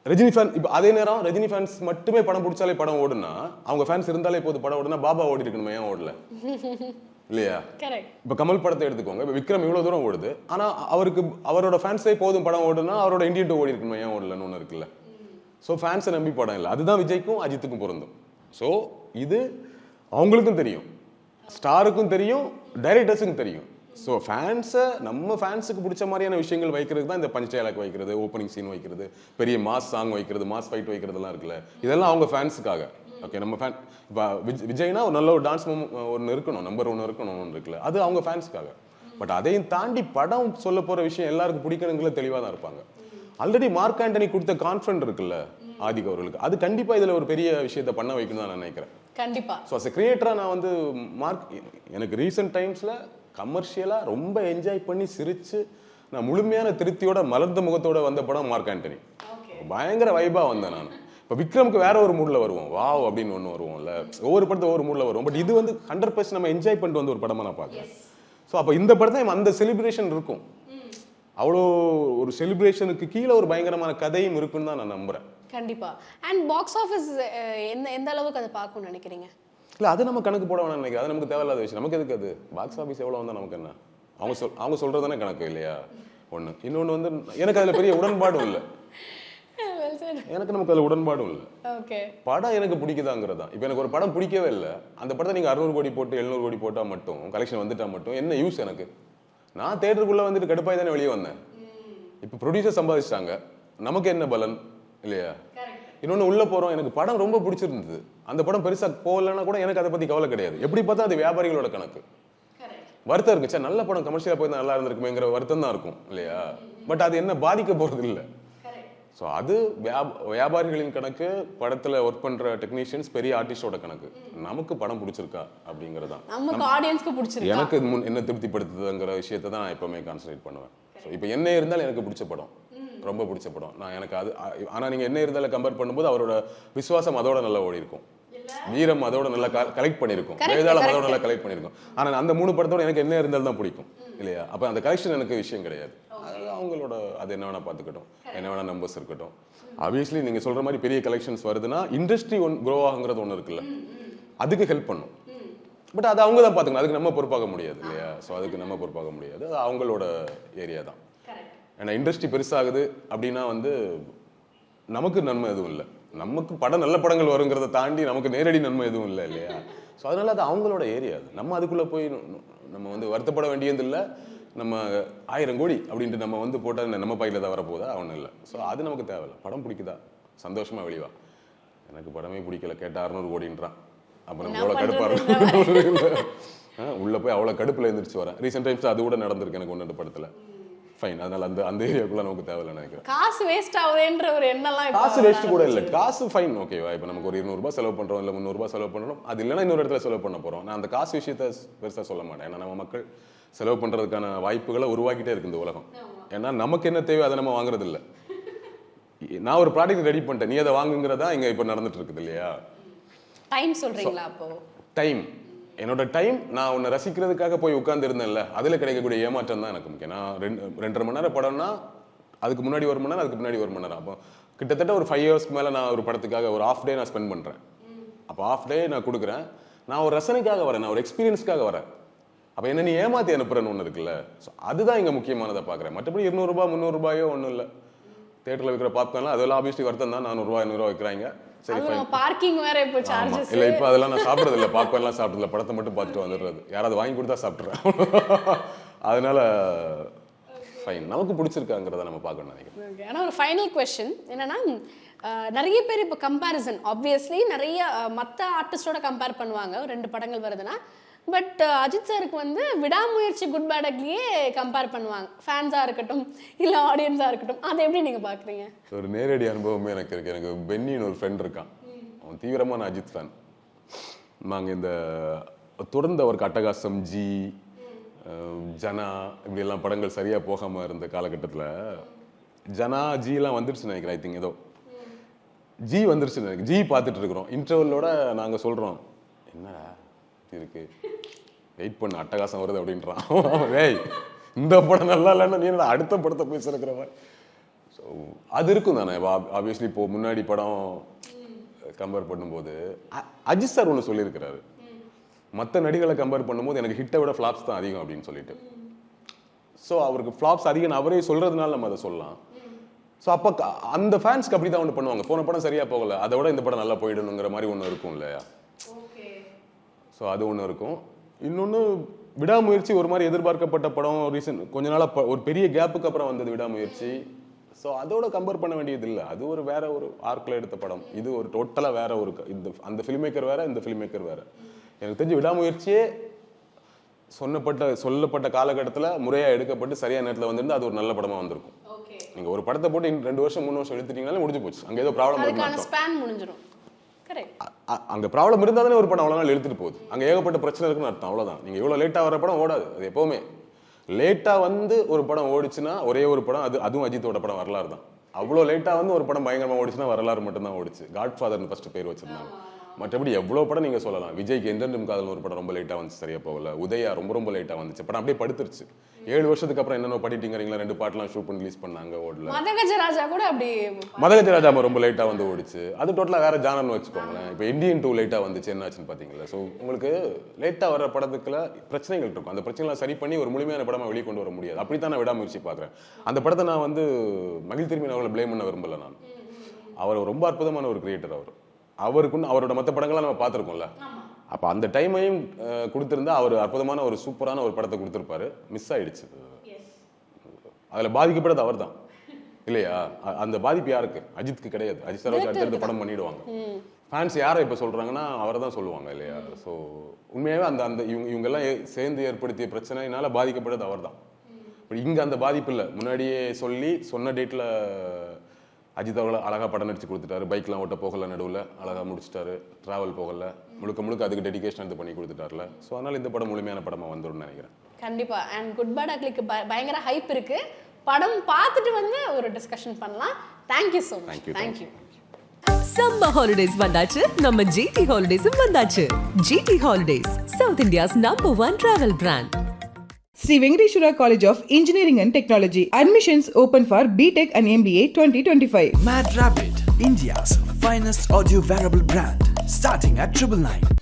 [SPEAKER 5] ரஜினி ஃபேன் இப்போ அதே நேரம் ரஜினி ஃபேன்ஸ் மட்டுமே படம் பிடிச்சாலே படம் ஓடுனா, அவங்க ஃபேன்ஸ் இருந்தாலே போது படம் ஓடுனா, பாபா ஓடி இருக்கணுமே, ஏன் ஓடல இல்லையா? இப்போ கமல் படத்தை எடுத்துக்கோங்க, இப்போ விக்ரம் இவ்வளோ தூரம் ஓடுது, ஆனால் அவரோட ஃபேன்ஸே போதும் படம் ஓடுனா, அவரோட இந்தியன் 2 ஓடி இருக்கணுமே, ஏன் ஓடலன்னு ஒன்று இருக்குல்ல. ஸோ ஃபேன்ஸை நம்பி படம் இல்லை, அதுதான் விஜய்க்கும் அஜித்துக்கும் பொருந்தும். ஸோ இது அவங்களுக்கும் தெரியும், ஸ்டாருக்கும் தெரியும், டைரக்டர்ஸுக்கும் தெரியும். ஸோ ஃபேன்ஸை நம்ம ஃபேன்ஸுக்கு பிடிச்ச மாதிரியான விஷயங்கள் வைக்கிறதுக்கு தான் இந்த பஞ்ச் டயலாக் வைக்கிறது, ஓப்பனிங் சீன் வைக்கிறது, பெரிய மாஸ் சாங் வைக்கிறது, மாஸ் ஃபைட் வைக்கிறதுலாம் இருக்குல்ல, இதெல்லாம் அவங்க ஃபேன்ஸுக்காக. ஓகே, நம்ம ஃபேன் இப்போ விஜய்னா ஒரு நல்ல ஒரு டான்ஸ் ஒன்று இருக்கணும், நம்பர் 1 இருக்கணும், ஒன்று இருக்குல்ல, அது அவங்க ஃபேன்ஸுக்காக. பட் அதையும் தாண்டி படம் சொல்ல போகிற விஷயம் எல்லாருக்கும் பிடிக்கணுங்கிற தெளிவாக தான் இருப்பாங்க. ஆல்ரெடி மார்க் ஆண்டனி கொடுத்த கான்ஃபிடன்ட் இருக்குல்ல ஆதிக் அவர்களுக்கு, அது கண்டிப்பாக இதில் ஒரு பெரிய விஷயத்தை பண்ண வைக்கணும்னு தான் நான் நினைக்கிறேன். கண்டிப்பாக. ஸோ அஸ் எ கிரியேட்டராக நான் வந்து எனக்கு ரீசெண்ட் டைம்ஸில் கமர்ஷியலாக ரொம்ப என்ஜாய் பண்ணி சிரித்து நான் முழுமையான திருப்தியோட மலர்ந்த முகத்தோட வந்த படம் மார்க் ஆண்டனி. பயங்கர வைபாக வந்தேன் நான். இப்போ விக்ரமுக்கு வேற ஒரு மூடில் வருவோம், வாவ் அப்படின்னு ஒன்று வருவோம்ல, ஒவ்வொரு படத்தை ஒவ்வொரு மூடில் வருவோம். பட் இது வந்து 100% நம்ம என்ஜாய் பண்ணிட்டு வந்து ஒரு படமாக நான் பார்க்குறேன். ஸோ அப்போ இந்த படத்தை அந்த செலிப்ரேஷன் இருக்கும், அவ்வளோ ஒரு செலிப்ரேஷனுக்கு கீழே ஒரு பயங்கரமான கதையும் இருக்குன்னு தான் நான் நம்புறேன்.
[SPEAKER 4] கண்டிப்பா. அண்ட் பாக்ஸ் ஆஃபீஸ் எந்த அளவுக்கு அதை பார்க்கணும்னு நினைக்கிறீங்க?
[SPEAKER 5] இல்லை, அது நம்ம கணக்கு போட வேணாம்னு நினைக்கிறேன். அது நமக்கு தேவையில்லாத விஷயம். நமக்கு எதுக்கு அது? பாக்ஸ் ஆஃபீஸ் எவ்வளோ வந்தால் நமக்கு என்ன? அவங்க சொல்கிறதானே கணக்கு இல்லையா? ஒன்று. இன்னொன்று வந்து எனக்கு அதில் பெரிய உடன்பாடும் இல்லை. நமக்கு அதில் உடன்பாடும் இல்லை. படம் எனக்கு பிடிக்குதாங்கிறது தான். இப்போ எனக்கு ஒரு படம் பிடிக்கவே இல்லை, அந்த படத்தை நீங்கள் 600 கோடி போட்டு 700 கோடி போட்டால் மட்டும், கலெக்ஷன் வந்துட்டா மட்டும் என்ன யூஸ் எனக்கு? நான் தேட்டருக்குள்ளே வந்துட்டு கடுப்பாய் தானே வெளியே வந்தேன். இப்போ ப்ரொடியூசர் சம்பாதிச்சிட்டாங்க, நமக்கு என்ன பலன் இல்லையா? இன்னொன்று உள்ளே போகிறோம், எனக்கு படம் ரொம்ப பிடிச்சிருந்தது, அந்த படம் பெருசாக போகலன்னா கூட எனக்கு அதை பற்றி கவலை கிடையாது. எப்படி பார்த்தா அது வியாபாரிகளோட கணக்கு. வருத்தம் இருக்கு, சார் நல்ல படம் கமர்ஷியலாக போய் நல்லா இருந்திருக்குமேங்கிற வருத்தம் தான் இருக்கும் இல்லையா? பட் அது என்ன பாதிக்க போகிறது இல்லை. ஸோ அது வியாபாரிகளின் கணக்கு, படத்தில் ஒர்க் பண்ணுற டெக்னீஷியன்ஸ், பெரிய ஆர்டிஸ்டோட கணக்கு. நமக்கு படம் பிடிச்சிருக்கா அப்படிங்கிறது தான், எனக்கு என்ன திருப்திப்படுத்துதுங்கிற விஷயத்தை தான் நான் எப்பவுமே கான்சன்ட்ரேட் பண்ணுவேன். ஸோ இப்போ என்ன இருந்தாலும் எனக்கு பிடிச்ச படம், ரொம்ப பிடிச்ச படம் நான் எனக்கு அது. ஆனால் நீங்கள் என்ன இருந்தாலும் கம்பேர் பண்ணும்போது அவரோட விசுவாசம் அதோட நல்லா ஓடி இருக்கும், வீரம் அதோட நல்லா கலெக்ட் பண்ணியிருக்கும், வேதாளம் அதோட நல்லா கலெக்ட் பண்ணியிருக்கும். ஆனால் அந்த 3 படத்தோட எனக்கு என்ன இருந்தாலும் தான் பிடிக்கும் இல்லையா? அப்போ அந்த கலெக்ஷன் எனக்கு விஷயம் கிடையாது. அவங்களோட அது என்ன வேணா பார்த்துக்கட்டும், என்ன வேணா நம்பர்ஸ் இருக்கட்டும். ஆப்வியஸ்லி நீங்கள் சொல்கிற மாதிரி பெரிய கலெக்ஷன்ஸ் வருதுன்னா இண்டஸ்ட்ரி க்ரோ ஆகுங்கிறது ஒன்று இருக்குல்ல, அதுக்கு ஹெல்ப் பண்ணும். பட் அது அவங்க தான் பார்த்துக்கணும், அதுக்கு நம்ம பொறுப்பாக முடியாது இல்லையா? ஸோ அதுக்கு நம்ம பொறுப்பாக முடியாது, அது அவங்களோட ஏரியா தான். ஏன்னா இண்டஸ்ட்ரி பெருசாகுது அப்படின்னா வந்து நமக்கு நன்மை எதுவும் இல்லை, நமக்கு படம் நல்ல படங்கள் வருங்கிறத தாண்டி நமக்கு நேரடி நன்மை எதுவும் இல்லை இல்லையா? ஸோ அதனால அது அவங்களோட ஏரியா. அது நம்ம அதுக்குள்ளே போய் நம்ம வந்து வருத்தப்பட வேண்டியது இல்லை. நம்ம 1000 கோடி அப்படின்ட்டு நம்ம வந்து போட்டால் நம்ம பையில தான் வரப்போதா? ஒன்றும் இல்லை. ஸோ அது நமக்கு தேவையில்லை. படம் பிடிக்குதா, சந்தோஷமா வெளிவா. எனக்கு படமே பிடிக்கல கேட்டால் 600 கோடின்றான், அப்புறம் எவ்வளோ கடுப்பாக உள்ள போய் அவ்வளோ கடுப்பில் எழுந்திரிச்சு வரேன். ரீசெண்ட் டைம்ஸ் அது கூட நடந்திருக்கு எனக்கு 1-2 படத்தில். ஃபைன், அதனால அந்த ஏரியாக்குள்ள நமக்கு தேவையில்லை நினைக்கிறேன்.
[SPEAKER 4] காசு வேஸ்ட் ஆகுதுன்ற ஒரு எண்ணம்லாம்
[SPEAKER 5] காசு வேஸ்ட் கூட இல்லை, காசு ஃபைன் ஓகேவா? இப்போ நமக்கு ஒரு 200 ரூபாய் செலவு பண்ணுறோம், இல்லை 300 ரூபாய் செலவு பண்ணுறோம், அது இல்லைன்னா இன்னொரு இடத்துல செலவு பண்ண போகிறோம். நான் அந்த காசு விஷயத்த பெருசாக சொல்ல மாட்டேன். ஏன்னா நம்ம மக்கள் செலவு பண்ணுறதுக்கான வாய்ப்புகளை உருவாக்கிட்டே இருக்கு இந்த உலகம். ஏன்னா நமக்கு என்ன தேவை அதை நம்ம வாங்குறது இல்லை. நான் ஒரு ப்ராடக்ட் ரெடி பண்ணிட்டேன், நீ அதை வாங்குங்கிறதா இங்கே இப்போ நடந்துட்டு இருக்குது இல்லையா?
[SPEAKER 4] டைம் சொல்றீங்களா? அப்போ
[SPEAKER 5] டைம், என்னோட டைம், நான் உன்னை ரசிக்கிறதுக்காக போய் உட்கார்ந்து இருந்தேன்ல, அதில் கிடைக்கக்கூடிய ஏமாற்றம் தான் எனக்கு முக்கியம். நான் 2.5 மணி நேரம் படம்னா அதுக்கு முன்னாடி 1 மணி நேரம், அதுக்கு முன்னாடி 1 மணி நேரம். அப்போ கிட்டத்தட்ட ஒரு 5 இயர்ஸ்க்கு மேலே நான் ஒரு படத்துக்காக ஒரு ½ டே நான் ஸ்பெண்ட் பண்ணுறேன். அப்போ ½ டே நான் கொடுக்குறேன், நான் ஒரு ரசனைக்காக வரேன், நான் ஒரு எக்ஸ்பீரியன்ஸ்க்காக வரேன். அப்போ என்ன நீ ஏமாற்றி அனுப்புறேன்னு ஒன்று இருக்குல்ல, ஸோ அதுதான் இங்கே முக்கியமானதை பார்க்குறேன். மற்றபடி 200 ரூபாய் 300 ரூபாயோ ஒன்றும் இல்லை. தேட்டரில் விற்கிற பாப்கார்ன்லாம் அதெல்லாம் ஆப்வியஸ்லி வருத்தம் தான். 400 ரூபாய் 500 ரூபாய் விற்கிறாங்க. சரி ஃபைன்,
[SPEAKER 4] பார்க்கிங் வேற இப்போ சார்ஜஸ்
[SPEAKER 5] இல்லை. இப்போ அதெல்லாம் நான் சாப்பிட்றது இல்லை, பாப்கார்ன்லாம் சாப்பிட்றதில்ல, படத்தை மட்டும் பார்த்துட்டு வந்துடுறது. யாராவது வாங்கி கொடுத்தா சாப்பிட்றேன். அதனால ஃபைன், நமக்கு பிடிச்சிருக்காங்கிறத நம்ம பார்க்கணும்னு நினைக்கிறேன்.
[SPEAKER 4] ஆனால் ஒரு ஃபைனல் கொஸ்டின் என்னன்னா, நிறைய பேர் இப்போ கம்பேரிசன் ஆப்வியஸ்லி நிறைய மற்ற ஆர்டிஸ்டோட கம்பேர் பண்ணுவாங்க 2 படங்கள் வருதுன்னா. பட் அஜித் சாருக்கு வந்து விடாமுயற்சி குட் பேட் அக்லியே கம்பேர் பண்ணுவாங்க, ஃபேன்ஸாக இருக்கட்டும் இல்லை ஆடியன்ஸாக இருக்கட்டும். அதை எப்படி நீங்கள் பார்க்குறீங்க?
[SPEAKER 5] ஒரு நேரடி அனுபவமே எனக்கு இருக்குது. எனக்கு பென்னின்னு ஒரு ஃப்ரெண்ட் இருக்கான், அவன் தீவிரமான அஜித் ஃபேன். நாங்கள் இந்த தொடர்ந்து அவருக்கு அட்டகாசம், ஜி, ஜனா இப்படியெல்லாம் படங்கள் சரியாக போகாமல் இருந்த காலகட்டத்தில் ஜனா ஜிலாம் வந்துருச்சுன்னு நினைக்கிறேன். ஐ திங்க் ஏதோ ஜி வந்துருச்சுன்னு நினைக்கிறேன். ஜி பார்த்துட்டு இருக்கிறோம், இன்டர்வலோட நாங்கள் சொல்கிறோம், என்னடா இருக்கு வெயிட் பண்ண அட்டகாசம் வருது அப்படின்றான். ஏய் இந்த படம் நல்லா இல்லைன்னா நீ அடுத்த படத்தை போய் சிறக்கிற மாதிரி. ஸோ அது இருக்கும் தானே. ஆப்வியஸ்லி இப்போ முன்னாடி படம் கம்பேர் பண்ணும்போது அஜித் சார் ஒன்று சொல்லியிருக்கிறாரு, மற்ற நடிகளை கம்பேர் பண்ணும்போது எனக்கு ஹிட்டை விட ஃப்ளாப்ஸ் தான் அதிகம் அப்படின்னு சொல்லிட்டு. ஸோ அவருக்கு ஃப்ளாப்ஸ் அதிகம் அவரே சொல்றதுனால நம்ம அதை சொல்லலாம். ஸோ அப்போ அந்த ஃபேன்ஸ்க்கு அப்படி தான் ஒன்று பண்ணுவாங்க, போன படம் சரியா போகல, அதை விட இந்த படம் நல்லா போயிடணுங்கிற மாதிரி ஒன்று இருக்கும் இல்லையா? ஸோ அது ஒன்று இருக்கும். இன்னொன்று விடாமுயற்சி ஒரு மாதிரி எதிர்பார்க்கப்பட்ட படம். ரீசன்ட் கொஞ்ச நாளாக ஒரு பெரிய கேப்புக்கு அப்புறம் வந்தது விடாமுயற்சி. ஸோ அதோட கம்பேர் பண்ண வேண்டியது இல்லை, அது ஒரு வேற ஒரு ஆர்க்கில் எடுத்த படம், இது ஒரு டோட்டலாக வேற ஒரு அந்த ஃபிலிம் மேக்கர் வேற, இந்த ஃபிலிம் மேக்கர் வேற. எனக்கு தெரிஞ்சு விடாமுயற்சியே சொல்லப்பட்ட காலகட்டத்தில் முறையாக எடுக்கப்பட்டு சரியான நேரத்தில் வந்திருந்து அது ஒரு நல்ல படமாக வந்திருக்கும். நீங்கள் ஒரு படத்தை போட்டு 2 வருஷம் 3 வருஷம் எடுத்துட்டீங்கனாலே முடிஞ்சு போச்சு, அங்கே ஏதோ ப்ராப்ளம்
[SPEAKER 4] முடிஞ்சிடும்.
[SPEAKER 5] அங்க ப்ராப்ளம் இருந்தா தானே ஒரு படம் அவ்வளோ நாள் எடுத்துட்டு போகுது, அங்க ஏகப்பட்ட பிரச்சனை இருக்குன்னு அர்த்தம். அவ்வளவுதான். நீங்க இவ்வளவு லேட்டா வர படம் ஓடாது. அது எப்பவுமே லேட்டா வந்து ஒரு படம் ஓடிச்சுன்னா ஒரே ஒரு படம், அதுவும் அஜித்தோட படம் வரலாறு தான். அவ்வளோ லேட்டாக வந்து ஒரு படம் பயங்கரமாக ஓடிச்சுன்னா வரலாறு மட்டும்தான் ஓடிச்சு. காட்ஃபாதர்னு ஃபர்ஸ்ட் பேர் வச்சிருந்தாங்க. மற்றபடி எவ்வளோ படம் நீங்கள் சொல்லலாம். விஜய்க்கு என்றென்றும் காதல் ஒரு படம் ரொம்ப லேட்டாக வந்துச்சு, சரியா போகல. உதயா ரொம்ப லேட்டாக வந்துச்சு. படம் அப்படியே படுத்துருச்சு. 7 வருஷத்துக்கு அப்புறம் என்னென்ன படிட்டீங்கிறீங்களா, 2 பாட்டெலாம் ஷூட் பண்ணி ரிலீஸ் பண்ணாங்க, ஓடல.
[SPEAKER 4] மதகஜராஜா கூட அப்படி
[SPEAKER 5] மதகஜராஜா ரொம்ப லேட்டாக வந்து ஓடிச்சு. அது டோட்டலாக வேற ஜானர்னு வச்சுக்கோங்களேன். இப்போ இந்தியன் 2 லேட்டாக வந்துச்சு, என்னாச்சுன்னு பார்த்தீங்களா. ஸோ உங்களுக்கு லேட்டாக வர படத்துக்குள்ள பிரச்சனைகள் இருக்கும். அந்த பிரச்சனைகளை சரி பண்ணி ஒரு முழுமையான படமாக வெளியே கொண்டு வர முடியாது. அப்படி தான் நான் விடாமுயற்சி பார்க்குறேன். அந்த படத்தை நான் வந்து மகிழ் திரும்பி அவர்களை ப்ளேம் பண்ண விரும்பல. நான் அவர் ரொம்ப அற்புதமான ஒரு கிரியேட்டர். அவருக்குன்னு அவரோட மற்ற படங்கள்லாம் நம்ம பார்த்துருக்கோம்ல. அப்போ அந்த டைமையும் கொடுத்துருந்தா அவர் அற்புதமான ஒரு சூப்பரான ஒரு படத்தை கொடுத்துருப்பாரு. மிஸ் ஆயிடுச்சு. அதில் பாதிக்கப்பட்டது அவர் தான் இல்லையா. அந்த பாதிப்பு யாருக்கு? அஜித்துக்கு கிடையாது. அஜித் சார் அடுத்த படம் பண்ணிடுவாங்க. ஃபேன்ஸ் யாரை இப்போ சொல்கிறாங்கன்னா அவரை தான் சொல்லுவாங்க இல்லையா. ஸோ உண்மையாகவே அந்த இவங்கெல்லாம் சேர்ந்து ஏற்படுத்திய பிரச்சனையினால பாதிக்கப்பட்டது அவர் தான். இங்கே அந்த பாதிப்பு இல்லை. முன்னாடியே சொன்ன டேட்டில் அஜித் அவர்களை அழகாக படம் நடிச்சு கொடுத்துட்டாரு. பைக்லாம் ஓட்ட போகல, நடுவில் அழகாக முடிச்சிட்டாரு. ட்ராவல் போகல, முழுக்க அதுக்கு டெடிகேஷன் எடுத்து பண்ணி கொடுத்துட்டார்ல. ஸோ அதனால் இந்த படம் முழுமையான படமாக வந்துடும் நினைக்கிறேன்.
[SPEAKER 4] கண்டிப்பா. அண்ட் குட் பேட் அக்லிக்கு பயங்கர ஹைப் இருக்கு. படம் பார்த்துட்டு வந்து ஒரு டிஸ்கஷன் பண்ணலாம். Thank you so much. Thank you.
[SPEAKER 1] Summer holidays வந்தாச்சு, நம்ம ஜிடி ஹாலிடேஸும் வந்தாச்சு. GD holidays, south India's #1 travel brand.
[SPEAKER 2] Sri Venkateshwara College of Engineering and Technology. Admissions open for BTech and MBA 2025.
[SPEAKER 3] Mad Rabbit, India's finest audio wearable brand, starting at 999.